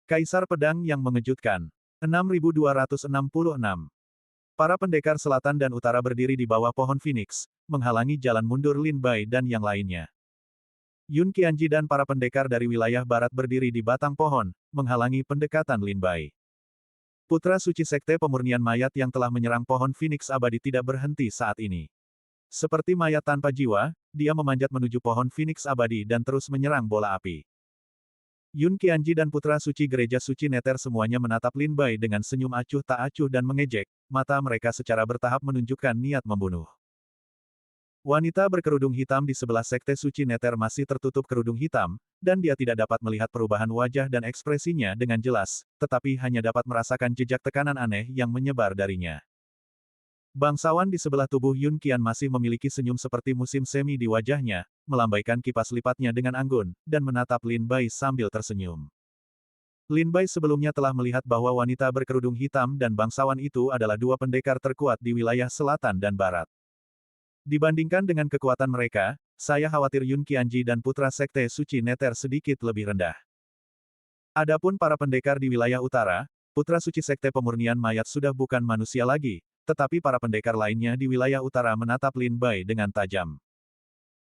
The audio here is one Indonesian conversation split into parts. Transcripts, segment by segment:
Kaisar Pedang yang mengejutkan. 6266. Para pendekar selatan dan utara berdiri di bawah pohon Phoenix, menghalangi jalan mundur Lin Bai dan yang lainnya. Yun Qianji dan para pendekar dari wilayah barat berdiri di batang pohon, menghalangi pendekatan Lin Bai. Putra suci Sekte Pemurnian Mayat yang telah menyerang pohon Phoenix abadi tidak berhenti saat ini. Seperti mayat tanpa jiwa, dia memanjat menuju pohon Phoenix abadi dan terus menyerang bola api. Yun Qianji dan putra suci gereja suci Nether semuanya menatap Lin Bai dengan senyum acuh tak acuh dan mengejek, mata mereka secara bertahap menunjukkan niat membunuh. Wanita berkerudung hitam di sebelah sekte suci Nether masih tertutup kerudung hitam, dan dia tidak dapat melihat perubahan wajah dan ekspresinya dengan jelas, tetapi hanya dapat merasakan jejak tekanan aneh yang menyebar darinya. Bangsawan di sebelah tubuh Yun Qian masih memiliki senyum seperti musim semi di wajahnya, melambaikan kipas lipatnya dengan anggun, dan menatap Lin Bai sambil tersenyum. Lin Bai sebelumnya telah melihat bahwa wanita berkerudung hitam dan bangsawan itu adalah dua pendekar terkuat di wilayah selatan dan barat. Dibandingkan dengan kekuatan mereka, saya khawatir Yun Qianji dan putra sekte suci Nether sedikit lebih rendah. Adapun para pendekar di wilayah utara, putra suci sekte pemurnian mayat sudah bukan manusia lagi, tetapi para pendekar lainnya di wilayah utara menatap Lin Bai dengan tajam.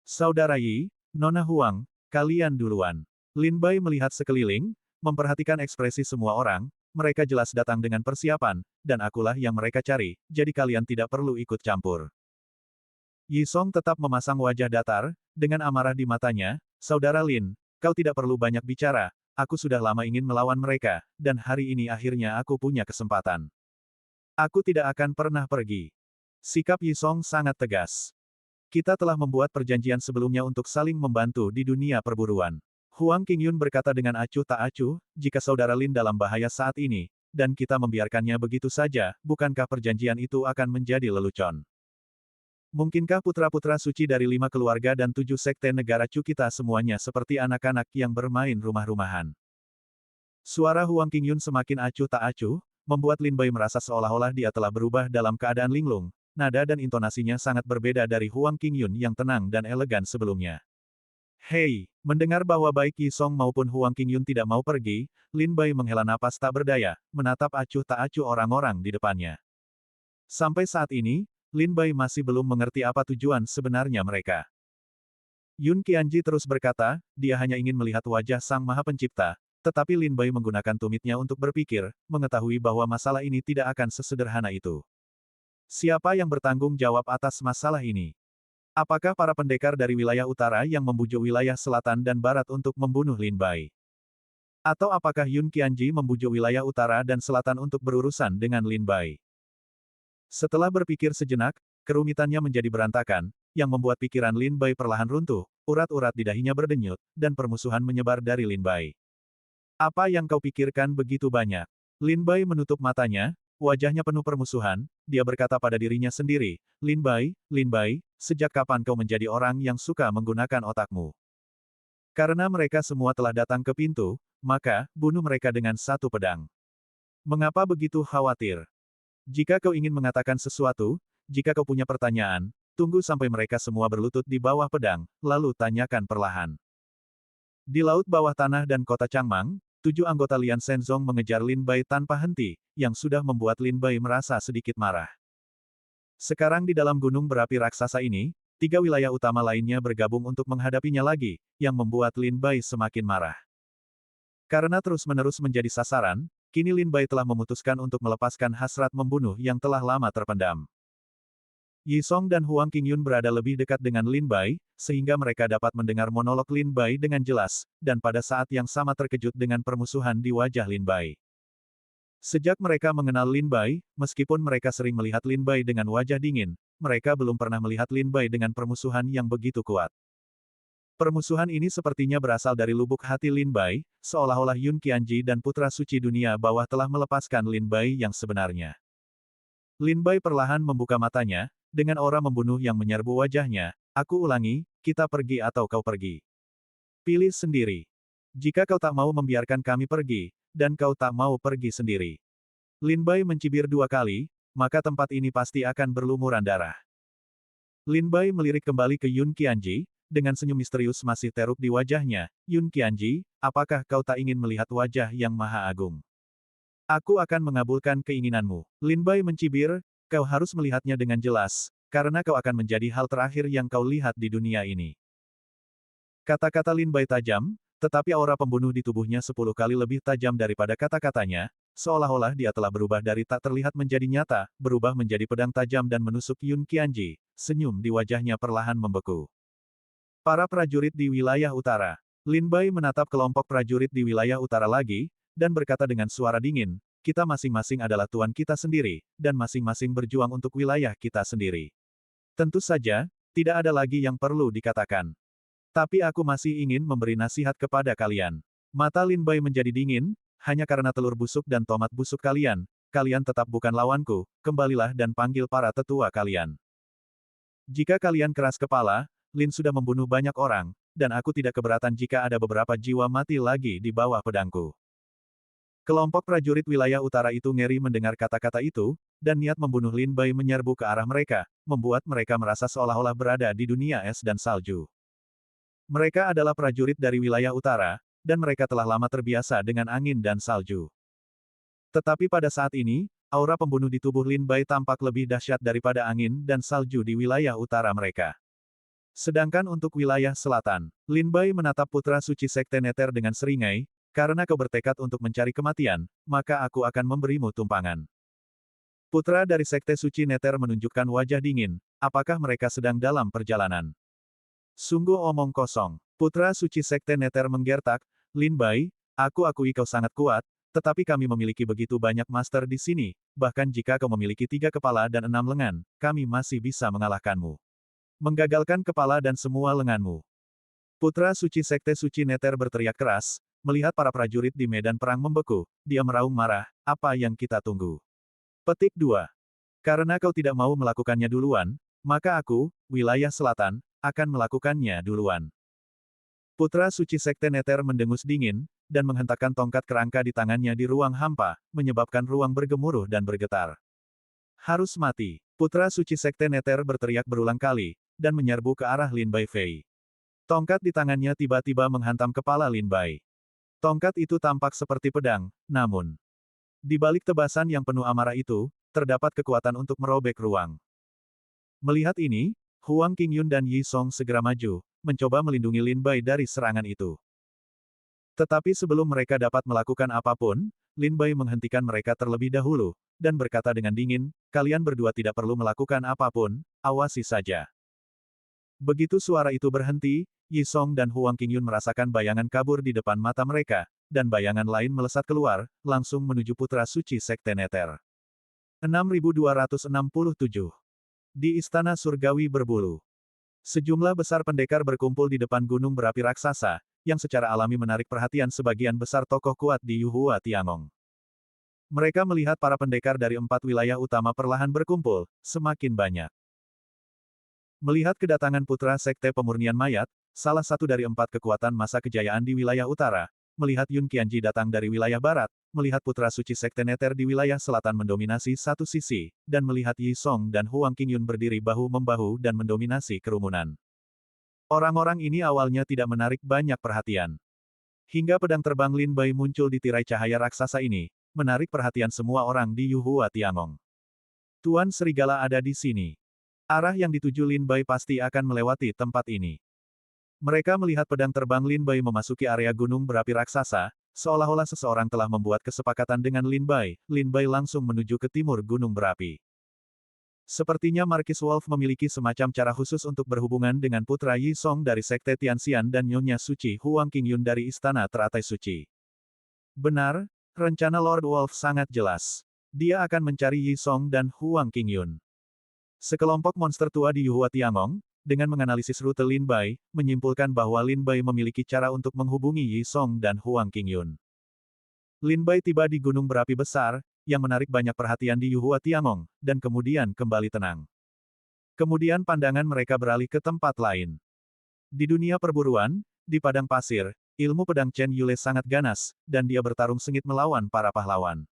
Saudara Yi, Nona Huang, kalian duluan. Lin Bai melihat sekeliling, memperhatikan ekspresi semua orang, mereka jelas datang dengan persiapan, dan akulah yang mereka cari, jadi kalian tidak perlu ikut campur. Yi Song tetap memasang wajah datar, dengan amarah di matanya, Saudara Lin, kau tidak perlu banyak bicara, aku sudah lama ingin melawan mereka, dan hari ini akhirnya aku punya kesempatan. Aku tidak akan pernah pergi. Sikap Yi Song sangat tegas. Kita telah membuat perjanjian sebelumnya untuk saling membantu di dunia perburuan. Huang Qingyun berkata dengan acuh tak acuh, jika saudara Lin dalam bahaya saat ini, dan kita membiarkannya begitu saja, bukankah perjanjian itu akan menjadi lelucon? Mungkinkah putra-putra suci dari 5 keluarga dan 7 sekte negara Chu kita semuanya seperti anak-anak yang bermain rumah-rumahan? Suara Huang Qingyun semakin acuh tak acuh, membuat Lin Bai merasa seolah-olah dia telah berubah dalam keadaan linglung, nada dan intonasinya sangat berbeda dari Huang Qingyun yang tenang dan elegan sebelumnya. Hei, mendengar bahwa baik Yi Song maupun Huang Qingyun tidak mau pergi, Lin Bai menghela napas tak berdaya, menatap acuh tak acuh orang-orang di depannya. Sampai saat ini, Lin Bai masih belum mengerti apa tujuan sebenarnya mereka. Yun Qianji terus berkata, dia hanya ingin melihat wajah Sang Maha Pencipta, tetapi Lin Bai menggunakan tumitnya untuk berpikir, mengetahui bahwa masalah ini tidak akan sesederhana itu. Siapa yang bertanggung jawab atas masalah ini? Apakah para pendekar dari wilayah utara yang membujuk wilayah selatan dan barat untuk membunuh Lin Bai? Atau apakah Yun Qianji membujuk wilayah utara dan selatan untuk berurusan dengan Lin Bai? Setelah berpikir sejenak, kerumitannya menjadi berantakan, yang membuat pikiran Lin Bai perlahan runtuh, urat-urat di dahinya berdenyut, dan permusuhan menyebar dari Lin Bai. Apa yang kau pikirkan begitu banyak? Lin Bai menutup matanya, wajahnya penuh permusuhan, dia berkata pada dirinya sendiri, Lin Bai, sejak kapan kau menjadi orang yang suka menggunakan otakmu? Karena mereka semua telah datang ke pintu, maka, bunuh mereka dengan satu pedang. Mengapa begitu khawatir? Jika kau ingin mengatakan sesuatu, jika kau punya pertanyaan, tunggu sampai mereka semua berlutut di bawah pedang, lalu tanyakan perlahan. Di laut bawah tanah dan kota Changmang, 7 anggota Lian Shenzong mengejar Lin Bai tanpa henti, yang sudah membuat Lin Bai merasa sedikit marah. Sekarang di dalam gunung berapi raksasa ini, 3 wilayah utama lainnya bergabung untuk menghadapinya lagi, yang membuat Lin Bai semakin marah. Karena terus-menerus menjadi sasaran, kini Lin Bai telah memutuskan untuk melepaskan hasrat membunuh yang telah lama terpendam. Yi Song dan Huang Qingyun berada lebih dekat dengan Lin Bai, sehingga mereka dapat mendengar monolog Lin Bai dengan jelas, dan pada saat yang sama terkejut dengan permusuhan di wajah Lin Bai. Sejak mereka mengenal Lin Bai, meskipun mereka sering melihat Lin Bai dengan wajah dingin, mereka belum pernah melihat Lin Bai dengan permusuhan yang begitu kuat. Permusuhan ini sepertinya berasal dari lubuk hati Lin Bai, seolah-olah Yun Qianji dan putra suci dunia bawah telah melepaskan Lin Bai yang sebenarnya. Lin Bai perlahan membuka matanya, dengan aura membunuh yang menyerbu wajahnya, aku ulangi, kita pergi atau kau pergi. Pilih sendiri. Jika kau tak mau membiarkan kami pergi, dan kau tak mau pergi sendiri. Lin Bai mencibir 2 kali, maka tempat ini pasti akan berlumuran darah. Lin Bai melirik kembali ke Yun Qianji, dengan senyum misterius masih teruk di wajahnya, Yun Qianji, apakah kau tak ingin melihat wajah yang maha agung? Aku akan mengabulkan keinginanmu. Lin Bai mencibir, kau harus melihatnya dengan jelas, karena kau akan menjadi hal terakhir yang kau lihat di dunia ini. Kata-kata Lin Bai tajam, tetapi aura pembunuh di tubuhnya 10 kali lebih tajam daripada kata-katanya, seolah-olah dia telah berubah dari tak terlihat menjadi nyata, berubah menjadi pedang tajam dan menusuk Yun Qianji. Senyum di wajahnya perlahan membeku. Para prajurit di wilayah utara. Lin Bai menatap kelompok prajurit di wilayah utara lagi, dan berkata dengan suara dingin, kita masing-masing adalah tuan kita sendiri, dan masing-masing berjuang untuk wilayah kita sendiri. Tentu saja, tidak ada lagi yang perlu dikatakan. Tapi aku masih ingin memberi nasihat kepada kalian. Mata Lin Bai menjadi dingin, hanya karena telur busuk dan tomat busuk kalian, kalian tetap bukan lawanku, kembalilah dan panggil para tetua kalian. Jika kalian keras kepala, Lin sudah membunuh banyak orang, dan aku tidak keberatan jika ada beberapa jiwa mati lagi di bawah pedangku. Kelompok prajurit wilayah utara itu ngeri mendengar kata-kata itu, dan niat membunuh Lin Bai menyerbu ke arah mereka, membuat mereka merasa seolah-olah berada di dunia es dan salju. Mereka adalah prajurit dari wilayah utara, dan mereka telah lama terbiasa dengan angin dan salju. Tetapi pada saat ini, aura pembunuh di tubuh Lin Bai tampak lebih dahsyat daripada angin dan salju di wilayah utara mereka. Sedangkan untuk wilayah selatan, Lin Bai menatap putra suci Sekte Nether dengan seringai, karena kau bertekad untuk mencari kematian, maka aku akan memberimu tumpangan. Putra dari Sekte Suci Nether menunjukkan wajah dingin, apakah mereka sedang dalam perjalanan? Sungguh omong kosong. Putra suci Sekte Nether menggertak, Lin Bai, aku akui kau sangat kuat, tetapi kami memiliki begitu banyak master di sini, bahkan jika kau memiliki 3 kepala dan 6 lengan, kami masih bisa mengalahkanmu. Menggagalkan kepala dan semua lenganmu. Putra suci Sekte Suci Nether berteriak keras, melihat para prajurit di medan perang membeku, dia meraung marah, apa yang kita tunggu? Petik 2. Karena kau tidak mau melakukannya duluan, maka aku, wilayah selatan, akan melakukannya duluan. Putra suci Sekte Nether mendengus dingin, dan menghentakkan tongkat kerangka di tangannya di ruang hampa, menyebabkan ruang bergemuruh dan bergetar. Harus mati. Putra suci Sekte Nether berteriak berulang kali, dan menyerbu ke arah Lin Bai Fei. Tongkat di tangannya tiba-tiba menghantam kepala Lin Bai. Tongkat itu tampak seperti pedang, namun di balik tebasan yang penuh amarah itu, terdapat kekuatan untuk merobek ruang. Melihat ini, Huang Qingyun dan Yi Song segera maju, mencoba melindungi Lin Bai dari serangan itu. Tetapi sebelum mereka dapat melakukan apapun, Lin Bai menghentikan mereka terlebih dahulu, dan berkata dengan dingin, kalian berdua tidak perlu melakukan apapun, awasi saja. Begitu suara itu berhenti, Yi Song dan Huang Qingyun merasakan bayangan kabur di depan mata mereka, dan bayangan lain melesat keluar, langsung menuju putra suci Sekte Nether. 6267. Di Istana Surgawi Berbulu. Sejumlah besar pendekar berkumpul di depan gunung berapi raksasa, yang secara alami menarik perhatian sebagian besar tokoh kuat di Yuhua Tiangong. Mereka melihat para pendekar dari 4 wilayah utama perlahan berkumpul, semakin banyak. Melihat kedatangan putra Sekte Pemurnian Mayat, salah satu dari 4 kekuatan masa kejayaan di wilayah utara, melihat Yun Qianji datang dari wilayah barat, melihat putra suci Sekte Nether di wilayah selatan mendominasi satu sisi, dan melihat Yi Song dan Huang Qingyun berdiri bahu-membahu dan mendominasi kerumunan. Orang-orang ini awalnya tidak menarik banyak perhatian. Hingga pedang terbang Lin Bai muncul di tirai cahaya raksasa ini, menarik perhatian semua orang di Yuhua Tiangong. Tuan Serigala ada di sini. Arah yang dituju Lin Bai pasti akan melewati tempat ini. Mereka melihat pedang terbang Lin Bai memasuki area gunung berapi raksasa, seolah-olah seseorang telah membuat kesepakatan dengan Lin Bai langsung menuju ke timur gunung berapi. Sepertinya Markis Wolf memiliki semacam cara khusus untuk berhubungan dengan putra Yi Song dari Sekte Tianxian dan Nyonya Suci Huang Qingyun dari Istana Teratai Suci. Benar, rencana Lord Wolf sangat jelas. Dia akan mencari Yi Song dan Huang Qingyun. Sekelompok monster tua di Yuhua Tiangong, dengan menganalisis rute Lin Bai, menyimpulkan bahwa Lin Bai memiliki cara untuk menghubungi Yi Song dan Huang Qingyun. Lin Bai tiba di gunung berapi besar, yang menarik banyak perhatian di Yuhua Tiangong, dan kemudian kembali tenang. Kemudian pandangan mereka beralih ke tempat lain. Di dunia perburuan, di padang pasir, ilmu pedang Chen Yule sangat ganas, dan dia bertarung sengit melawan para pahlawan.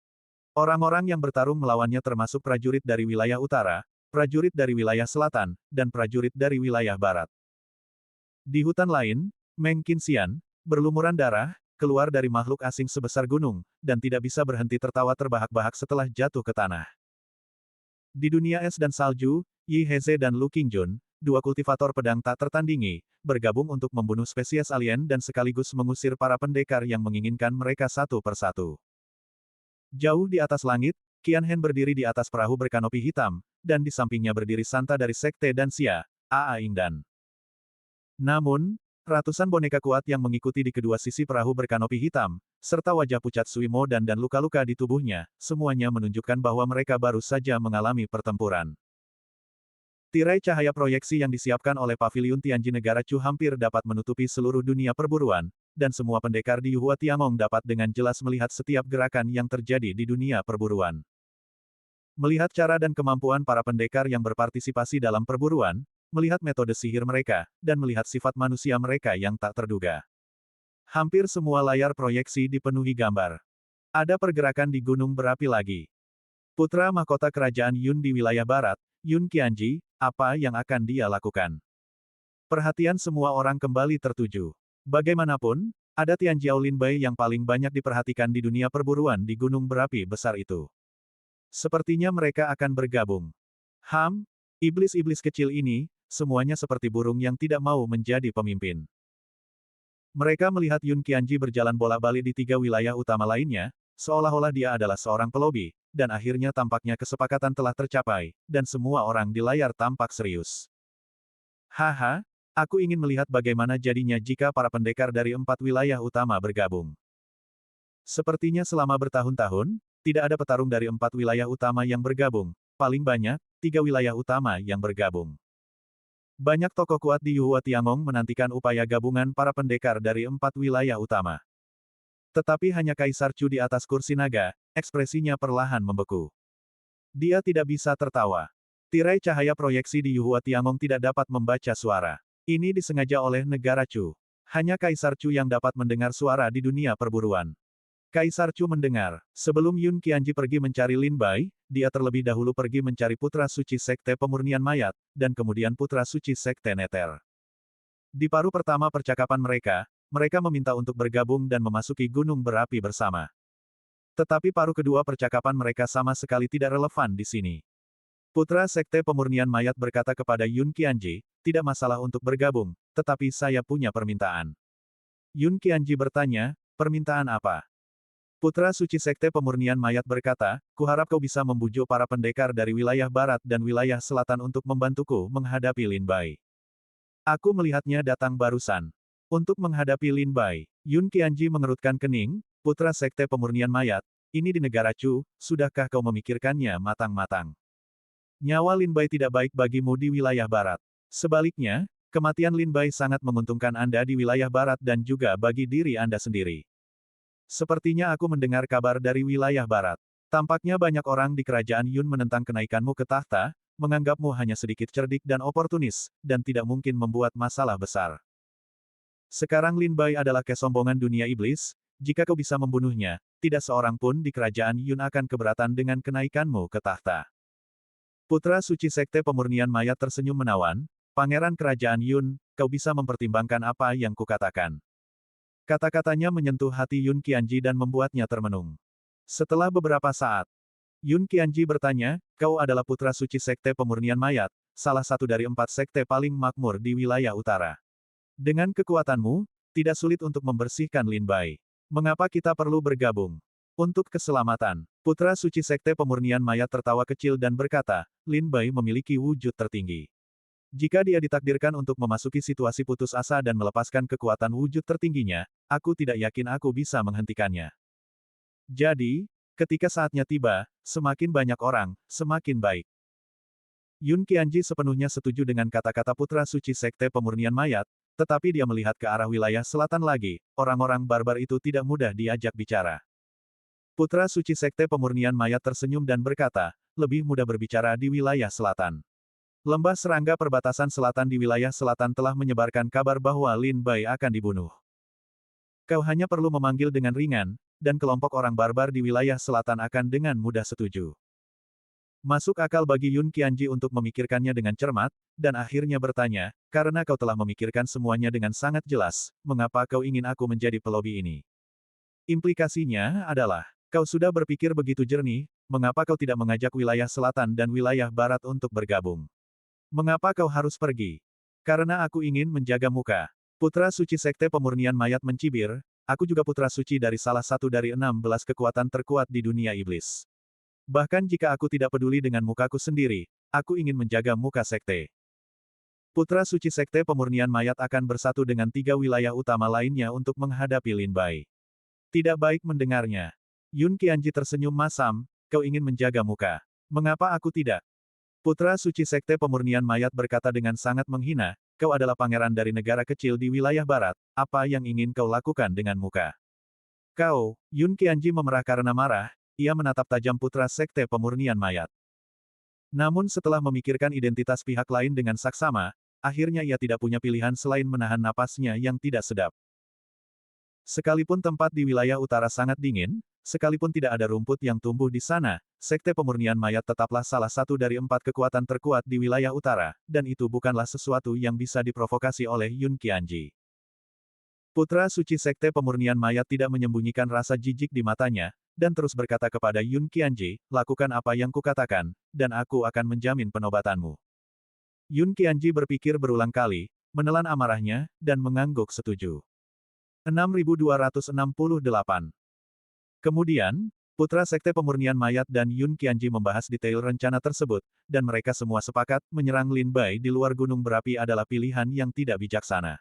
Orang-orang yang bertarung melawannya termasuk prajurit dari wilayah utara, prajurit dari wilayah selatan, dan prajurit dari wilayah barat. Di hutan lain, Meng Qinxian, berlumuran darah, keluar dari makhluk asing sebesar gunung, dan tidak bisa berhenti tertawa terbahak-bahak setelah jatuh ke tanah. Di dunia es dan salju, Yi Heze dan Lu Qingjun, dua kultivator pedang tak tertandingi, bergabung untuk membunuh spesies alien dan sekaligus mengusir para pendekar yang menginginkan mereka satu persatu. Jauh di atas langit, Qian Hen berdiri di atas perahu berkanopi hitam, dan di sampingnya berdiri Santa dari Sekte dan Xia, Aa Ingdan. Namun, ratusan boneka kuat yang mengikuti di kedua sisi perahu berkanopi hitam, serta wajah pucat Suimo dan luka-luka di tubuhnya, semuanya menunjukkan bahwa mereka baru saja mengalami pertempuran. Tirai cahaya proyeksi yang disiapkan oleh Paviliun Tianji Negara Chu hampir dapat menutupi seluruh dunia perburuan, dan semua pendekar di Yuhua Tiangong dapat dengan jelas melihat setiap gerakan yang terjadi di dunia perburuan. Melihat cara dan kemampuan para pendekar yang berpartisipasi dalam perburuan, melihat metode sihir mereka, dan melihat sifat manusia mereka yang tak terduga. Hampir semua layar proyeksi dipenuhi gambar. Ada pergerakan di gunung berapi lagi. Putra mahkota kerajaan Yun di wilayah barat, Yun Qianji, apa yang akan dia lakukan? Perhatian semua orang kembali tertuju. Bagaimanapun, ada Tianjiao Linbai yang paling banyak diperhatikan di dunia perburuan di gunung berapi besar itu. Sepertinya mereka akan bergabung. Iblis-iblis kecil ini, semuanya seperti burung yang tidak mau menjadi pemimpin. Mereka melihat Yun Qianji berjalan bolak-balik di tiga wilayah utama lainnya, seolah-olah dia adalah seorang pelobi, dan akhirnya tampaknya kesepakatan telah tercapai, dan semua orang di layar tampak serius. Haha, aku ingin melihat bagaimana jadinya jika para pendekar dari 4 wilayah utama bergabung. Sepertinya selama bertahun-tahun, tidak ada petarung dari 4 wilayah utama yang bergabung, paling banyak, 3 wilayah utama yang bergabung. Banyak tokoh kuat di Yuhua Tiangong menantikan upaya gabungan para pendekar dari 4 wilayah utama. Tetapi hanya Kaisar Chu di atas kursi naga, ekspresinya perlahan membeku. Dia tidak bisa tertawa. Tirai cahaya proyeksi di Yuhua Tiangong tidak dapat membaca suara. Ini disengaja oleh negara Chu. Hanya Kaisar Chu yang dapat mendengar suara di dunia perburuan. Kaisar Chu mendengar, sebelum Yun Qianji pergi mencari Lin Bai, dia terlebih dahulu pergi mencari putra suci Sekte Pemurnian Mayat, dan kemudian putra suci Sekte Neter. Di paruh pertama percakapan mereka meminta untuk bergabung dan memasuki gunung berapi bersama. Tetapi paruh kedua percakapan mereka sama sekali tidak relevan di sini. Putra Sekte Pemurnian Mayat berkata kepada Yun Qianji, tidak masalah untuk bergabung, tetapi saya punya permintaan. Yun Qianji bertanya, permintaan apa? Putra suci Sekte Pemurnian Mayat berkata, kuharap kau bisa membujuk para pendekar dari wilayah barat dan wilayah selatan untuk membantuku menghadapi Lin Bai. Aku melihatnya datang barusan. Untuk menghadapi Lin Bai, Yun Qianji mengerutkan kening, putra Sekte Pemurnian Mayat, ini di negara Chu, sudahkah kau memikirkannya matang-matang? Nyawa Lin Bai tidak baik bagimu di wilayah barat. Sebaliknya, kematian Lin Bai sangat menguntungkan Anda di wilayah barat dan juga bagi diri Anda sendiri. Sepertinya aku mendengar kabar dari wilayah barat. Tampaknya banyak orang di kerajaan Yun menentang kenaikanmu ke tahta, menganggapmu hanya sedikit cerdik dan oportunis, dan tidak mungkin membuat masalah besar. Sekarang Lin Bai adalah kesombongan dunia iblis, jika kau bisa membunuhnya, tidak seorang pun di kerajaan Yun akan keberatan dengan kenaikanmu ke tahta. Putra suci Sekte Pemurnian Mayat tersenyum menawan, Pangeran Kerajaan Yun, kau bisa mempertimbangkan apa yang kukatakan. Kata-katanya menyentuh hati Yun Qianji dan membuatnya termenung. Setelah beberapa saat, Yun Qianji bertanya, kau adalah putra suci Sekte Pemurnian Mayat, salah satu dari 4 sekte paling makmur di wilayah utara. Dengan kekuatanmu, tidak sulit untuk membersihkan Lin Bai. Mengapa kita perlu bergabung? Untuk keselamatan, putra suci Sekte Pemurnian Mayat tertawa kecil dan berkata, Lin Bai memiliki wujud tertinggi. Jika dia ditakdirkan untuk memasuki situasi putus asa dan melepaskan kekuatan wujud tertingginya, aku tidak yakin aku bisa menghentikannya. Jadi, ketika saatnya tiba, semakin banyak orang, semakin baik. Yun Qianji sepenuhnya setuju dengan kata-kata putra suci Sekte Pemurnian Mayat, tetapi dia melihat ke arah wilayah selatan lagi, orang-orang barbar itu tidak mudah diajak bicara. Putra suci Sekte Pemurnian Mayat tersenyum dan berkata, lebih mudah berbicara di wilayah selatan. Lembah serangga perbatasan selatan di wilayah selatan telah menyebarkan kabar bahwa Lin Bai akan dibunuh. Kau hanya perlu memanggil dengan ringan, dan kelompok orang barbar di wilayah selatan akan dengan mudah setuju. Masuk akal bagi Yun Qianji untuk memikirkannya dengan cermat, dan akhirnya bertanya, karena kau telah memikirkan semuanya dengan sangat jelas, mengapa kau ingin aku menjadi pelobi ini? Implikasinya adalah, kau sudah berpikir begitu jernih, mengapa kau tidak mengajak wilayah selatan dan wilayah barat untuk bergabung? Mengapa kau harus pergi? Karena aku ingin menjaga muka. Putra suci Sekte Pemurnian Mayat mencibir, aku juga putra suci dari salah satu dari 16 kekuatan terkuat di dunia iblis. Bahkan jika aku tidak peduli dengan mukaku sendiri, aku ingin menjaga muka sekte. Putra suci Sekte Pemurnian Mayat akan bersatu dengan 3 wilayah utama lainnya untuk menghadapi Lin Bai. Tidak baik mendengarnya. Yun Qianji tersenyum masam, kau ingin menjaga muka. Mengapa aku tidak? Putra suci Sekte Pemurnian Mayat berkata dengan sangat menghina, kau adalah pangeran dari negara kecil di wilayah barat, apa yang ingin kau lakukan dengan muka? Kau, Yun Qianji memerah karena marah, ia menatap tajam putra Sekte Pemurnian Mayat. Namun setelah memikirkan identitas pihak lain dengan saksama, akhirnya ia tidak punya pilihan selain menahan napasnya yang tidak sedap. Sekalipun tempat di wilayah utara sangat dingin, sekalipun tidak ada rumput yang tumbuh di sana, Sekte Pemurnian Mayat tetaplah salah satu dari 4 kekuatan terkuat di wilayah utara, dan itu bukanlah sesuatu yang bisa diprovokasi oleh Yun Qianji. Putra suci Sekte Pemurnian Mayat tidak menyembunyikan rasa jijik di matanya, dan terus berkata kepada Yun Qianji, lakukan apa yang kukatakan, dan aku akan menjamin penobatanmu. Yun Qianji berpikir berulang kali, menelan amarahnya, dan mengangguk setuju. 6268. Kemudian, Putra Sekte Pemurnian Mayat dan Yun Qianji membahas detail rencana tersebut, dan mereka semua sepakat, menyerang Lin Bai di luar gunung berapi adalah pilihan yang tidak bijaksana.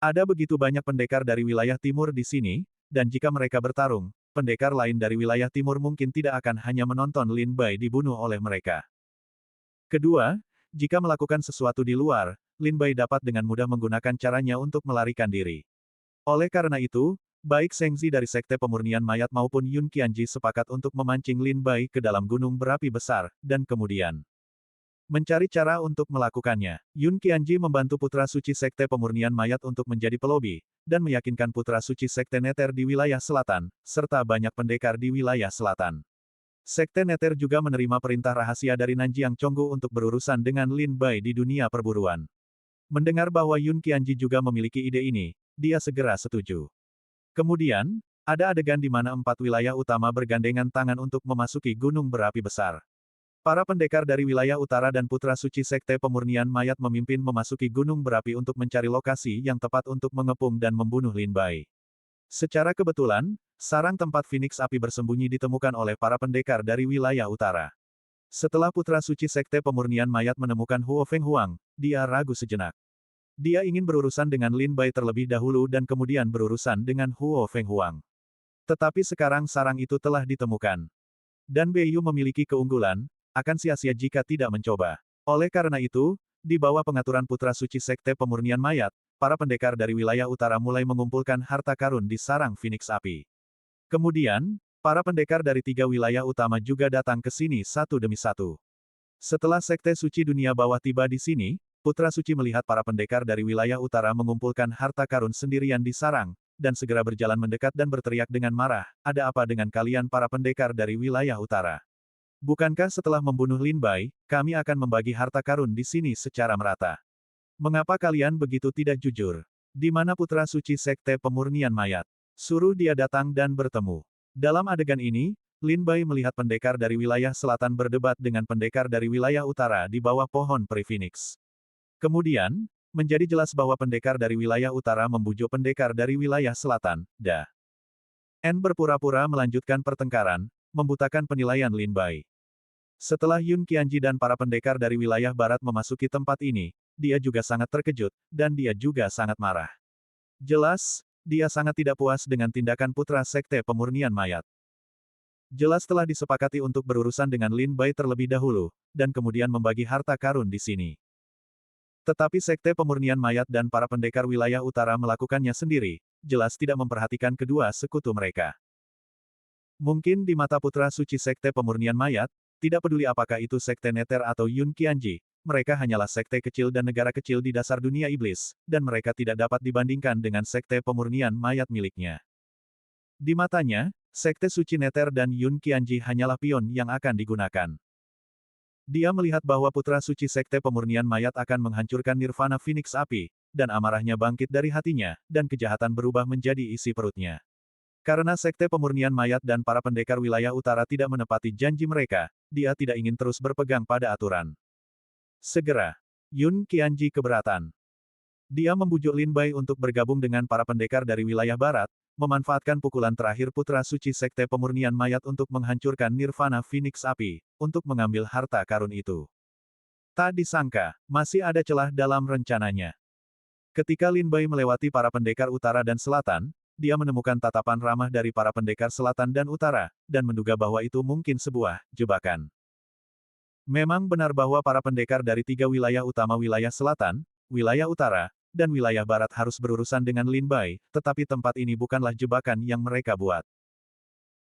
Ada begitu banyak pendekar dari wilayah timur di sini, dan jika mereka bertarung, pendekar lain dari wilayah timur mungkin tidak akan hanya menonton Lin Bai dibunuh oleh mereka. Kedua, jika melakukan sesuatu di luar, Lin Bai dapat dengan mudah menggunakan caranya untuk melarikan diri. Oleh karena itu, baik Zhengzi dari Sekte Pemurnian Mayat maupun Yun Qianji sepakat untuk memancing Lin Bai ke dalam gunung berapi besar, dan kemudian mencari cara untuk melakukannya. Yun Qianji membantu putra suci Sekte Pemurnian Mayat untuk menjadi pelobi, dan meyakinkan putra suci Sekte Neter di wilayah selatan, serta banyak pendekar di wilayah selatan. Sekte Neter juga menerima perintah rahasia dari Nanjiang Chonggu untuk berurusan dengan Lin Bai di dunia perburuan. Mendengar bahwa Yun Qianji juga memiliki ide ini, dia segera setuju. Kemudian, ada adegan di mana 4 wilayah utama bergandengan tangan untuk memasuki gunung berapi besar. Para pendekar dari wilayah utara dan putra suci Sekte Pemurnian Mayat memimpin memasuki gunung berapi untuk mencari lokasi yang tepat untuk mengepung dan membunuh Lin Bai. Secara kebetulan, sarang tempat Phoenix api bersembunyi ditemukan oleh para pendekar dari wilayah utara. Setelah putra suci Sekte Pemurnian Mayat menemukan Huo Feng Huang, dia ragu sejenak. Dia ingin berurusan dengan Lin Bai terlebih dahulu dan kemudian berurusan dengan Huo Feng Huang. Tetapi sekarang sarang itu telah ditemukan. Dan Beiyu memiliki keunggulan, akan sia-sia jika tidak mencoba. Oleh karena itu, di bawah pengaturan putra suci Sekte Pemurnian Mayat, para pendekar dari wilayah utara mulai mengumpulkan harta karun di sarang Phoenix api. Kemudian, para pendekar dari 3 wilayah utama juga datang ke sini satu demi satu. Setelah Sekte Suci Dunia Bawah tiba di sini, Putra Suci melihat para pendekar dari wilayah utara mengumpulkan harta karun sendirian di sarang, dan segera berjalan mendekat dan berteriak dengan marah, ada apa dengan kalian para pendekar dari wilayah utara? Bukankah setelah membunuh Lin Bai, kami akan membagi harta karun di sini secara merata? Mengapa kalian begitu tidak jujur? Di mana putra suci Sekte Pemurnian Mayat? Suruh dia datang dan bertemu. Dalam adegan ini, Lin Bai melihat pendekar dari wilayah selatan berdebat dengan pendekar dari wilayah utara di bawah pohon peri Phoenix. Kemudian, menjadi jelas bahwa pendekar dari wilayah utara membujuk pendekar dari wilayah selatan, N berpura-pura melanjutkan pertengkaran, membutakan penilaian Lin Bai. Setelah Yun Qianji dan para pendekar dari wilayah barat memasuki tempat ini, dia juga sangat terkejut, dan dia juga sangat marah. Jelas, dia sangat tidak puas dengan tindakan putra Sekte Pemurnian Mayat. Jelas telah disepakati untuk berurusan dengan Lin Bai terlebih dahulu, dan kemudian membagi harta karun di sini. Tetapi Sekte Pemurnian Mayat dan para pendekar wilayah utara melakukannya sendiri, jelas tidak memperhatikan kedua sekutu mereka. Mungkin di mata putra suci Sekte Pemurnian Mayat, tidak peduli apakah itu Sekte Neter atau Yun Qianji, mereka hanyalah sekte kecil dan negara kecil di dasar dunia iblis, dan mereka tidak dapat dibandingkan dengan Sekte Pemurnian Mayat miliknya. Di matanya, Sekte Suci Neter dan Yun Qianji hanyalah pion yang akan digunakan. Dia melihat bahwa putra suci Sekte Pemurnian Mayat akan menghancurkan nirvana Phoenix Api, dan amarahnya bangkit dari hatinya, dan kejahatan berubah menjadi isi perutnya. Karena Sekte Pemurnian Mayat dan para pendekar wilayah utara tidak menepati janji mereka, dia tidak ingin terus berpegang pada aturan. Segera, Yun Qianji keberatan. Dia membujuk Lin Bai untuk bergabung dengan para pendekar dari wilayah barat, memanfaatkan pukulan terakhir putra suci Sekte Pemurnian Mayat untuk menghancurkan nirvana Phoenix Api, untuk mengambil harta karun itu. Tak disangka, masih ada celah dalam rencananya. Ketika Lin Bai melewati para pendekar utara dan selatan, dia menemukan tatapan ramah dari para pendekar selatan dan utara, dan menduga bahwa itu mungkin sebuah jebakan. Memang benar bahwa para pendekar dari tiga wilayah utama wilayah selatan, wilayah utara, dan wilayah barat harus berurusan dengan Lin Bai, tetapi tempat ini bukanlah jebakan yang mereka buat.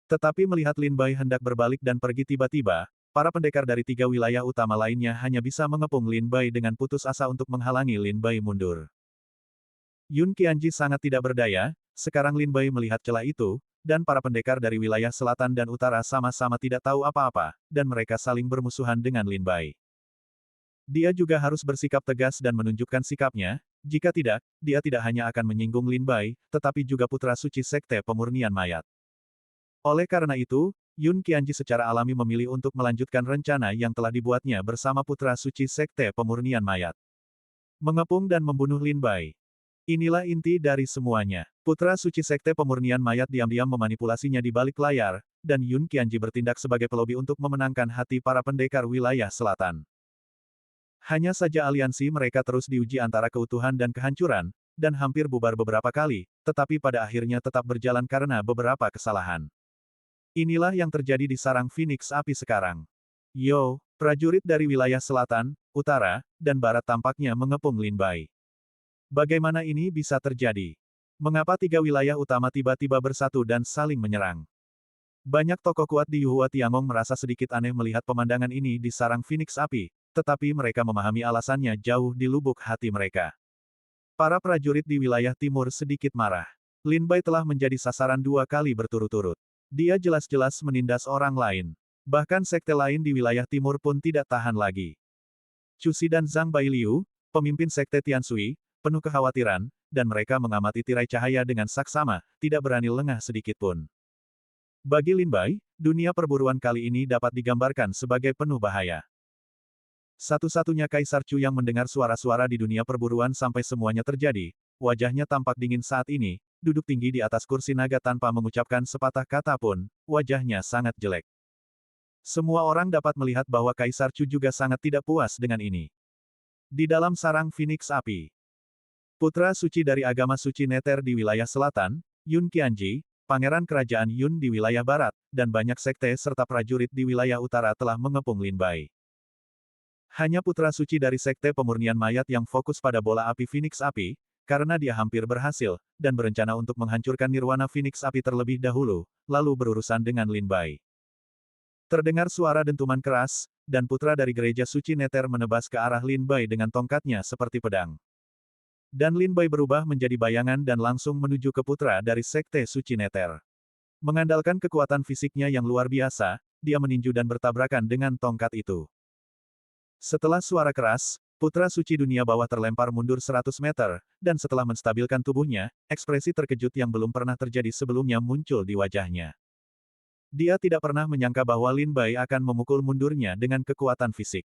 Tetapi melihat Lin Bai hendak berbalik dan pergi tiba-tiba, para pendekar dari tiga wilayah utama lainnya hanya bisa mengepung Lin Bai dengan putus asa untuk menghalangi Lin Bai mundur. Yun Qianji sangat tidak berdaya, sekarang Lin Bai melihat celah itu, dan para pendekar dari wilayah selatan dan utara sama-sama tidak tahu apa-apa, dan mereka saling bermusuhan dengan Lin Bai. Dia juga harus bersikap tegas dan menunjukkan sikapnya, jika tidak, dia tidak hanya akan menyinggung Lin Bai, tetapi juga putra suci Sekte Pemurnian Mayat. Oleh karena itu, Yun Qianji secara alami memilih untuk melanjutkan rencana yang telah dibuatnya bersama putra suci Sekte Pemurnian Mayat. Mengepung dan membunuh Lin Bai. Inilah inti dari semuanya. Putra suci Sekte Pemurnian Mayat diam-diam memanipulasinya di balik layar, dan Yun Qianji bertindak sebagai pelobi untuk memenangkan hati para pendekar wilayah selatan. Hanya saja aliansi mereka terus diuji antara keutuhan dan kehancuran, dan hampir bubar beberapa kali, tetapi pada akhirnya tetap berjalan karena beberapa kesalahan. Inilah yang terjadi di sarang Phoenix Api sekarang. Yo, prajurit dari wilayah selatan, utara, dan barat tampaknya mengepung Lin Bai. Bagaimana ini bisa terjadi? Mengapa tiga wilayah utama tiba-tiba bersatu dan saling menyerang? Banyak tokoh kuat di Yuhua Tiangong merasa sedikit aneh melihat pemandangan ini di sarang Phoenix Api, tetapi mereka memahami alasannya jauh di lubuk hati mereka. Para prajurit di wilayah timur sedikit marah. Lin Bai telah menjadi sasaran 2 kali berturut-turut. Dia jelas-jelas menindas orang lain. Bahkan sekte lain di wilayah timur pun tidak tahan lagi. Cusi dan Zhang Bailiu, pemimpin sekte Tianshui, penuh kekhawatiran, dan mereka mengamati tirai cahaya dengan saksama, tidak berani lengah sedikitpun. Bagi Lin Bai, dunia perburuan kali ini dapat digambarkan sebagai penuh bahaya. Satu-satunya Kaisar Chu yang mendengar suara-suara di dunia perburuan sampai semuanya terjadi, wajahnya tampak dingin saat ini, duduk tinggi di atas kursi naga tanpa mengucapkan sepatah kata pun, wajahnya sangat jelek. Semua orang dapat melihat bahwa Kaisar Chu juga sangat tidak puas dengan ini. Di dalam sarang Phoenix Api, putra suci dari agama suci Neter di wilayah selatan, Yun Qianji, pangeran kerajaan Yun di wilayah barat, dan banyak sekte serta prajurit di wilayah utara telah mengepung Lin Bai. Hanya putra suci dari Sekte Pemurnian Mayat yang fokus pada bola api Phoenix Api, karena dia hampir berhasil, dan berencana untuk menghancurkan nirwana Phoenix Api terlebih dahulu, lalu berurusan dengan Lin Bai. Terdengar suara dentuman keras, dan putra dari gereja suci Neter menebas ke arah Lin Bai dengan tongkatnya seperti pedang. Dan Lin Bai berubah menjadi bayangan dan langsung menuju ke putra dari Sekte Suci Neter. Mengandalkan kekuatan fisiknya yang luar biasa, dia meninju dan bertabrakan dengan tongkat itu. Setelah suara keras, putra suci dunia bawah terlempar mundur 100 meter, dan setelah menstabilkan tubuhnya, ekspresi terkejut yang belum pernah terjadi sebelumnya muncul di wajahnya. Dia tidak pernah menyangka bahwa Lin Bai akan memukul mundurnya dengan kekuatan fisik.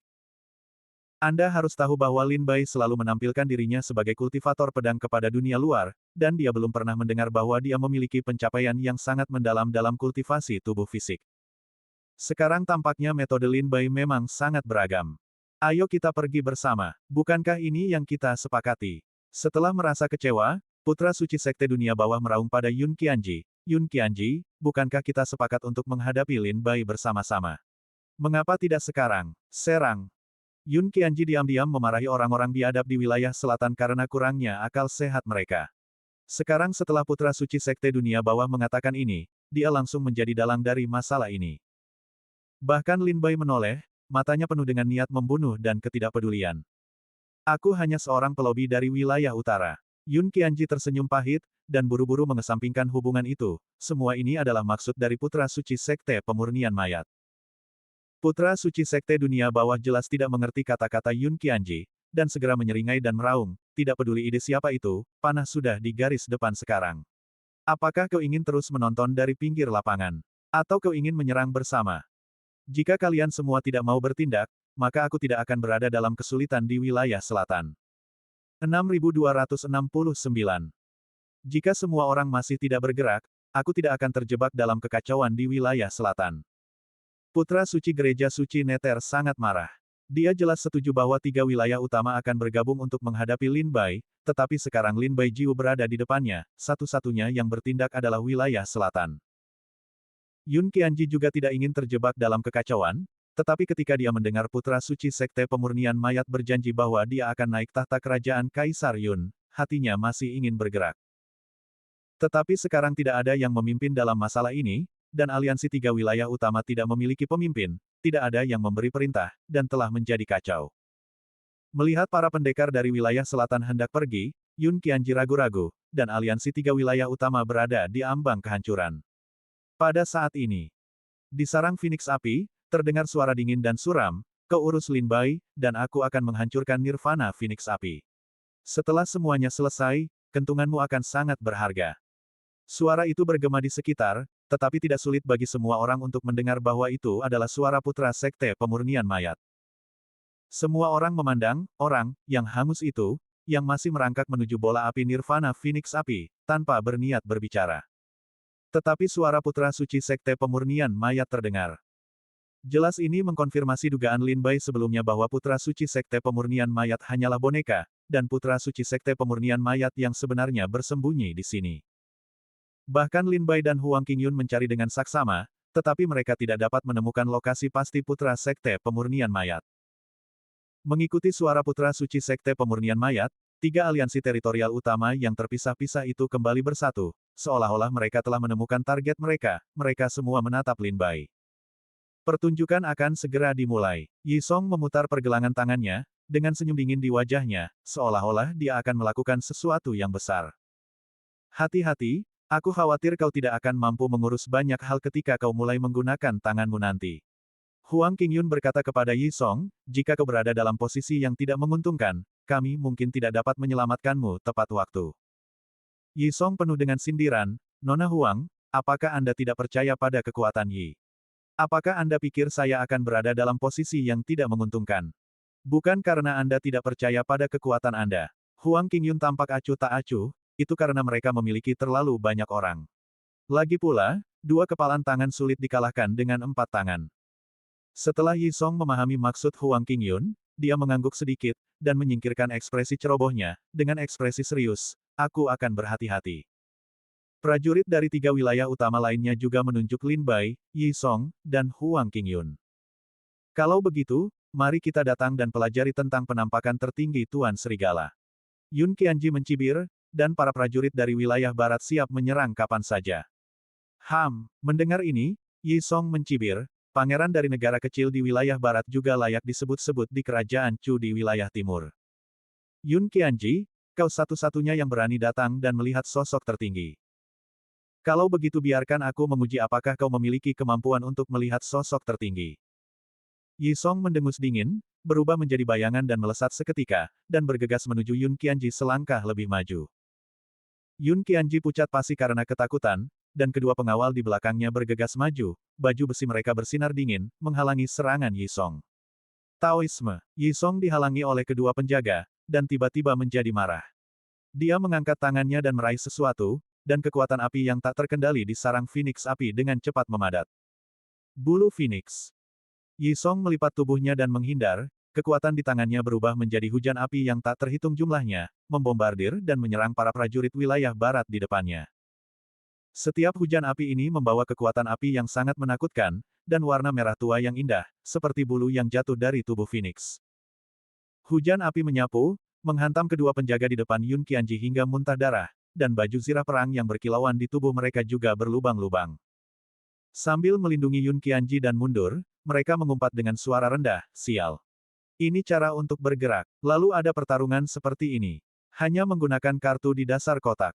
Anda harus tahu bahwa Lin Bai selalu menampilkan dirinya sebagai kultivator pedang kepada dunia luar, dan dia belum pernah mendengar bahwa dia memiliki pencapaian yang sangat mendalam dalam kultivasi tubuh fisik. Sekarang tampaknya metode Lin Bai memang sangat beragam. Ayo kita pergi bersama, bukankah ini yang kita sepakati? Setelah merasa kecewa, putra suci sekte dunia bawah meraung pada Yun Qianji. Yun Qianji, bukankah kita sepakat untuk menghadapi Lin Bai bersama-sama? Mengapa tidak sekarang? Serang! Yun Qianji diam-diam memarahi orang-orang biadab di wilayah selatan karena kurangnya akal sehat mereka. Sekarang setelah putra suci sekte dunia bawah mengatakan ini, dia langsung menjadi dalang dari masalah ini. Bahkan Lin Bai menoleh, matanya penuh dengan niat membunuh dan ketidakpedulian. Aku hanya seorang pelobi dari wilayah utara. Yun Qianji tersenyum pahit, dan buru-buru mengesampingkan hubungan itu. Semua ini adalah maksud dari putra suci sekte pemurnian mayat. Putra suci Sekte Dunia Bawah jelas tidak mengerti kata-kata Yun Qianji, dan segera menyeringai dan meraung, tidak peduli ide siapa itu, panah sudah di garis depan sekarang. Apakah kau ingin terus menonton dari pinggir lapangan? Atau kau ingin menyerang bersama? Jika kalian semua tidak mau bertindak, maka aku tidak akan berada dalam kesulitan di wilayah selatan. 6269. Jika semua orang masih tidak bergerak, aku tidak akan terjebak dalam kekacauan di wilayah selatan. Putra suci Gereja Suci Nether sangat marah. Dia jelas setuju bahwa 3 wilayah utama akan bergabung untuk menghadapi Lin Bai, tetapi sekarang Lin Bai Jiu berada di depannya, satu-satunya yang bertindak adalah wilayah selatan. Yun Qianji juga tidak ingin terjebak dalam kekacauan, tetapi ketika dia mendengar Putra Suci Sekte Pemurnian Mayat berjanji bahwa dia akan naik tahta kerajaan Kaisar Yun, hatinya masih ingin bergerak. Tetapi sekarang tidak ada yang memimpin dalam masalah ini, dan aliansi 3 wilayah utama tidak memiliki pemimpin, tidak ada yang memberi perintah, dan telah menjadi kacau. Melihat para pendekar dari wilayah selatan hendak pergi, Yun Qianji ragu-ragu, dan aliansi 3 wilayah utama berada di ambang kehancuran. Pada saat ini, di sarang Phoenix Api, terdengar suara dingin dan suram, "Kau urus Lin Bai, dan aku akan menghancurkan Nirvana Phoenix Api. Setelah semuanya selesai, kentunganmu akan sangat berharga." Suara itu bergema di sekitar, tetapi tidak sulit bagi semua orang untuk mendengar bahwa itu adalah suara Putra Sekte Pemurnian Mayat. Semua orang memandang orang yang hangus itu, yang masih merangkak menuju bola api Nirvana Phoenix Api, tanpa berniat berbicara. Tetapi suara Putra Suci Sekte Pemurnian Mayat terdengar. Jelas ini mengkonfirmasi dugaan Lin Bai sebelumnya bahwa Putra Suci Sekte Pemurnian Mayat hanyalah boneka, dan Putra Suci Sekte Pemurnian Mayat yang sebenarnya bersembunyi di sini. Bahkan Lin Bai dan Huang Qingyun mencari dengan saksama, tetapi mereka tidak dapat menemukan lokasi pasti Putra Sekte Pemurnian Mayat. Mengikuti suara Putra Suci Sekte Pemurnian Mayat, 3 aliansi teritorial utama yang terpisah-pisah itu kembali bersatu, seolah-olah mereka telah menemukan target mereka, mereka semua menatap Lin Bai. Pertunjukan akan segera dimulai. Yi Song memutar pergelangan tangannya, dengan senyum dingin di wajahnya, seolah-olah dia akan melakukan sesuatu yang besar. Hati-hati, aku khawatir kau tidak akan mampu mengurus banyak hal ketika kau mulai menggunakan tanganmu nanti. Huang Qingyun berkata kepada Yi Song, jika kau berada dalam posisi yang tidak menguntungkan, kami mungkin tidak dapat menyelamatkanmu tepat waktu. Yi Song penuh dengan sindiran, Nona Huang, apakah Anda tidak percaya pada kekuatan Yi? Apakah Anda pikir saya akan berada dalam posisi yang tidak menguntungkan? Bukan karena Anda tidak percaya pada kekuatan Anda. Huang Qingyun tampak acuh tak acuh, itu karena mereka memiliki terlalu banyak orang. Lagi pula, 2 kepalan tangan sulit dikalahkan dengan 4 tangan. Setelah Yi Song memahami maksud Huang Qingyun, dia mengangguk sedikit, dan menyingkirkan ekspresi cerobohnya, dengan ekspresi serius, aku akan berhati-hati. Prajurit dari 3 wilayah utama lainnya juga menunjuk Lin Bai, Yi Song, dan Huang Qingyun. Kalau begitu, mari kita datang dan pelajari tentang penampakan tertinggi Tuan Serigala. Yun Qianji mencibir, dan para prajurit dari wilayah barat siap menyerang kapan saja. Mendengar ini, Yi Song mencibir, pangeran dari negara kecil di wilayah barat juga layak disebut-sebut di kerajaan Chu di wilayah timur. Yun Qianji, kau satu-satunya yang berani datang dan melihat sosok tertinggi. Kalau begitu biarkan aku menguji apakah kau memiliki kemampuan untuk melihat sosok tertinggi. Yi Song mendengus dingin, berubah menjadi bayangan dan melesat seketika, dan bergegas menuju Yun Qianji selangkah lebih maju. Yun Qianji pucat pasi karena ketakutan, dan kedua pengawal di belakangnya bergegas maju, baju besi mereka bersinar dingin, menghalangi serangan Yi Song. Taoisme, Yi Song dihalangi oleh kedua penjaga, dan tiba-tiba menjadi marah. Dia mengangkat tangannya dan meraih sesuatu, dan kekuatan api yang tak terkendali di sarang Phoenix Api dengan cepat memadat. Bulu Phoenix. Yi Song melipat tubuhnya dan menghindar, kekuatan di tangannya berubah menjadi hujan api yang tak terhitung jumlahnya, membombardir dan menyerang para prajurit wilayah barat di depannya. Setiap hujan api ini membawa kekuatan api yang sangat menakutkan, dan warna merah tua yang indah, seperti bulu yang jatuh dari tubuh Phoenix. Hujan api menyapu, menghantam kedua penjaga di depan Yun Qianji hingga muntah darah, dan baju zirah perang yang berkilauan di tubuh mereka juga berlubang-lubang. Sambil melindungi Yun Qianji dan mundur, mereka mengumpat dengan suara rendah, sial. Ini cara untuk bergerak. Lalu ada pertarungan seperti ini. Hanya menggunakan kartu di dasar kotak.